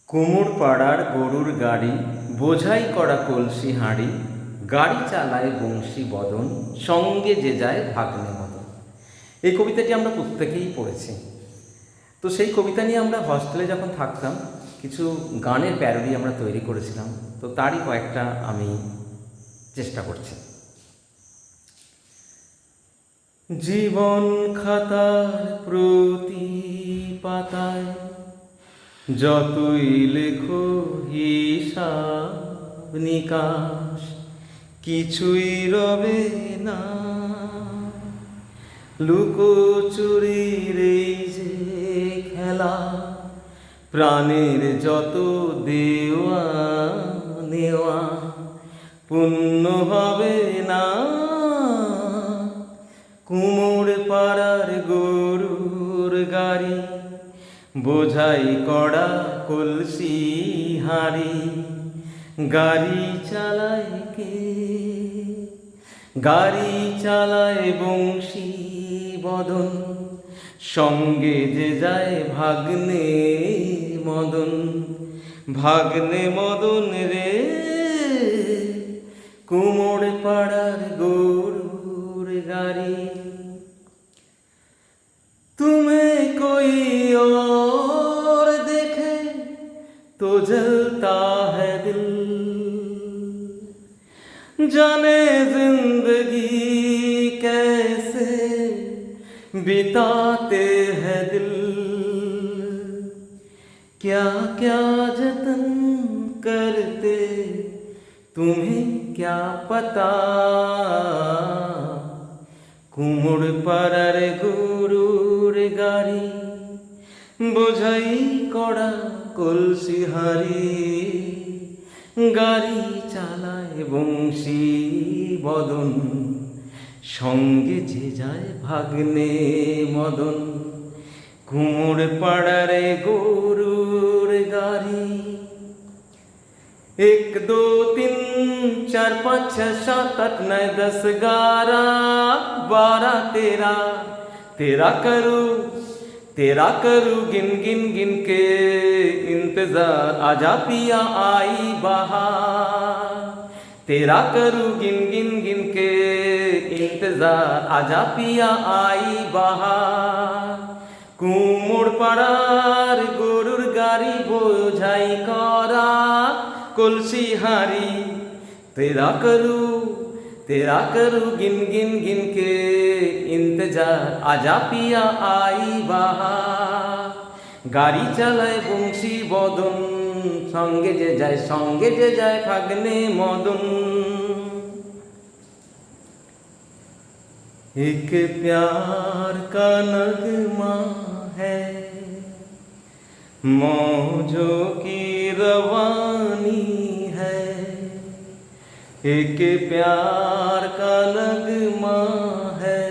কুমোর পাড়ার গরুর গাড়ি, বোঝাই করা কলসি হাঁড়ি, গাড়ি চালায় বংশী বদন, সঙ্গে যে যায় ভাগ্নে মদন। এই কবিতাটি আমরা প্রত্যেকেই পড়েছি। তো সেই কবিতা নিয়ে আমরা হস্টেলে যখন থাকতাম কিছু গানের প্যারোডি আমরা তৈরি করেছিলাম। তো তারই কয়েকটা আমি চেষ্টা করছি। জীবন খাতার প্রতি পাতায় যতই লেখো হিসাব নিকাশ, কিছুই রবে না। লুকোচুরির এই যে খেলা, প্রাণের যত দেওয়া নেওয়া পূর্ণ হবে না। কুমোর পাড়ার গরুর গাড়ি, বোঝাই কড়া কলসি হাঁড়ি, গাড়ি চালায় কে? গাড়ি চালায় বংশী বদন, সঙ্গে যে যায় ভাগ্নে মদন। ভাগ্নে মদন রে, কুমোর পাড়ার গরুর গাড়ি। तुम्हें कोई और देखे तो जलता है दिल, जाने जिंदगी कैसे बिताते हैं दिल। क्या क्या जतन करते तुम्हें क्या पता, কুমোর পাড়ার গরুর গাড়ি, বোঝাই কড়া কলসি হাঁড়ি, গাড়ি চালায় বংশী বদন, সঙ্গে যে যায় ভাগ্নে মদন। কুমোর পাড়ার গরুর গাড়ি। 1 2 3 4 5 6 7 8 9 10 11 12 13 तेरा करूँ गिन गिन गिन के इंतजार, आजा पिया आई बहार। तेरा करूँ गिन गिन गिन के इंतजार, आजा पिया आई बहार। কুমোর পাড়ার গরুর গাড়ি, বোঝাই করা কলসি হাঁড়ি, तेरा करूँ गिन गिन गिन के इंतजार, आजा पिया आई बहार। গাড়ি চালায় বংশী বদন, সঙ্গে যে যায় ভাগ্নে মদন। एक प्यार का नगमा है, मौजों की रवानी है। एक प्यार का नगमा है,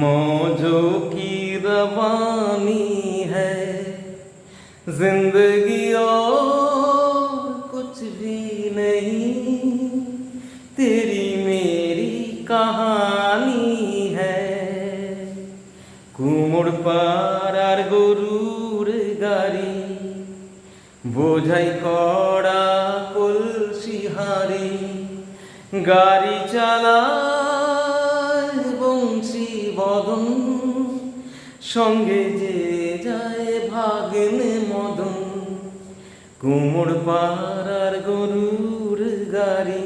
मौजों की रवानी है। जिंदगी और कुछ भी नहीं, तेरी मेरी कहानी है। কুমোর পাড়ার গরুর গাড়ি, বোঝাই কড়া কলসি হাঁড়ি, গাড়ি চালায় বংশী বদন, সঙ্গে যে যায় ভাগ্নে মদন। কুমোর পাড়ার গরুর গাড়ি।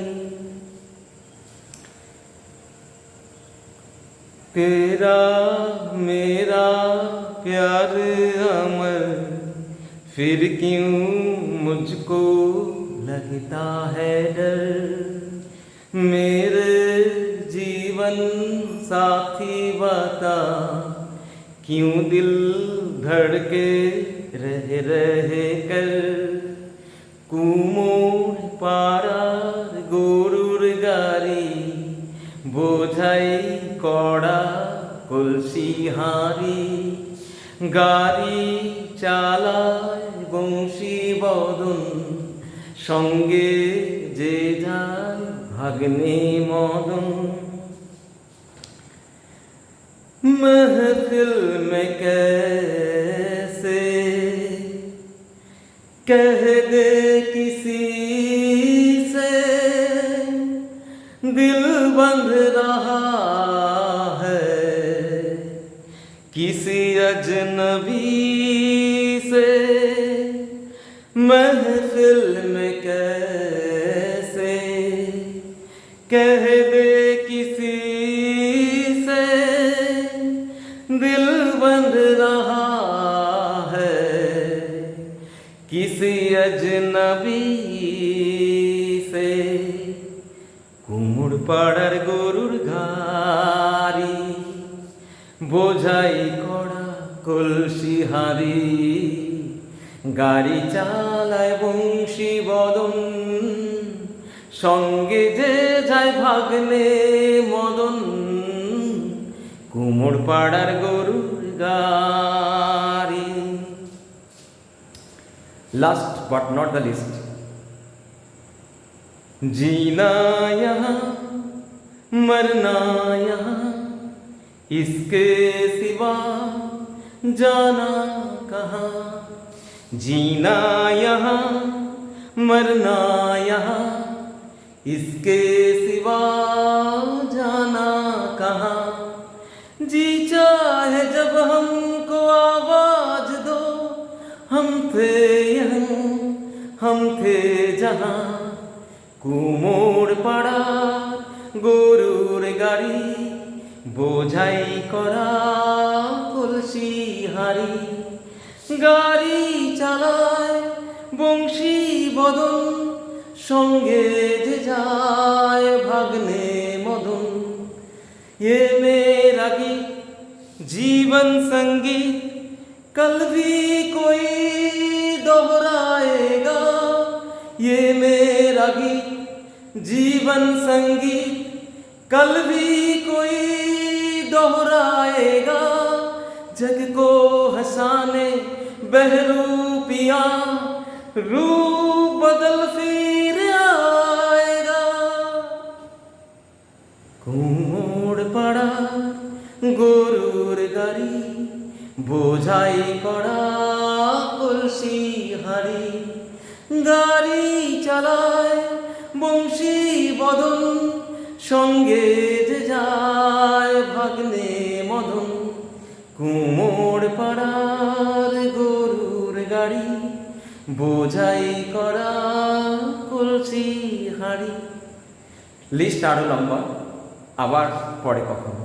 तेरा मेरा प्यार अमर, फिर क्यों मुझको लगता है डर। मेरे जीवन साथी बता, क्यों दिल धड़के रह कर। কুমোর পাড়ার গরুর গাড়ি, বোঝাই কড়া কলসি হাঁড়ি, গাড়ি চালায় বংশী বদন, সঙ্গে যে যায় ভাগ্নে মদন। महफिल में कैसे कह दे किसी से दिल बंध रहा है, किसी अजनबी से महफिल में कैसे। कह दे किसी से दिल बंध रहा है, किसी अजनबी से। কুমড় পাড়ার গরুর গাড়ি, বোঝাই করা কলসি হাঁড়ি, গাড়ি চালায় বংশী বদন, সঙ্গে যে যায় ভাগ্নে মদন। কুমড় পাড়ার গরুর গাড়ি। Last but not the least, जीना यहाँ मरना यहाँ, इसके सिवा जाना कहाँ। जीना यहाँ मरना यहाँ, इसके सिवा जाना कहाँ। जी चाहे जब हमको आवाज दो, हम थे यहाँ हम थे जहाँ। কুমোর পাড়া গরুর গাড়ি, বোঝাই করা কলসি হাঁড়ি, গাড়ি চালায় বংশী বদন, সঙ্গে যে যায় ভাগ্নে মদন। ये मेरा गीत जीवन संगीत, कल भी कोई दोहराएगा। ये मेरा गीत जीवन संगीत, कल भी कोई दोहराएगा। जग को हंसाने बहरूपिया, रूप बदल फिर आएगा। কুমোর পাড়া গরুর গাড়ি, বোঝাই করা কলসি হাঁড়ি, গাড়ি চালায় বংশী বদন, সঙ্গে যে যায় ভাগ্নে মদন। কুমোর পাড়ার গরুর গাড়ি, বোঝাই করা কলসি হাঁড়ি। লিস্ট আরো লম্বা, আবার পরে কখনো।